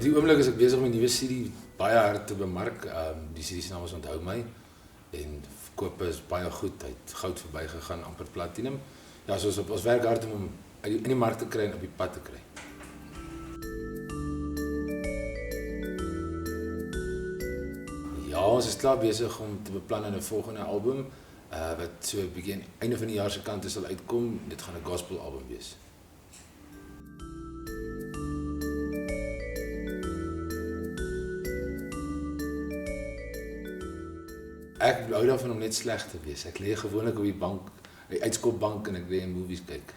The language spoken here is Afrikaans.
die oomblik is ek besig om 'n nuwe CD baie hard te bemark. Die CD se naam is Onthou My en verkope is baie goed. Hy het goud verbygegaan, amper platinum. Ja, so ons werk hard om hom in die mark te kry en op die pad te kry. Ja, ons is klaar besig om te beplan aan 'n volgende album wat so begin einde van die jaar se kant sal uitkom. Dit gaan 'n gospel album wees. Ek hou daarvan om net sleg te wees. Ek lê gewoonlik op die bank, die uitskopbank en ek lê en movies kyk.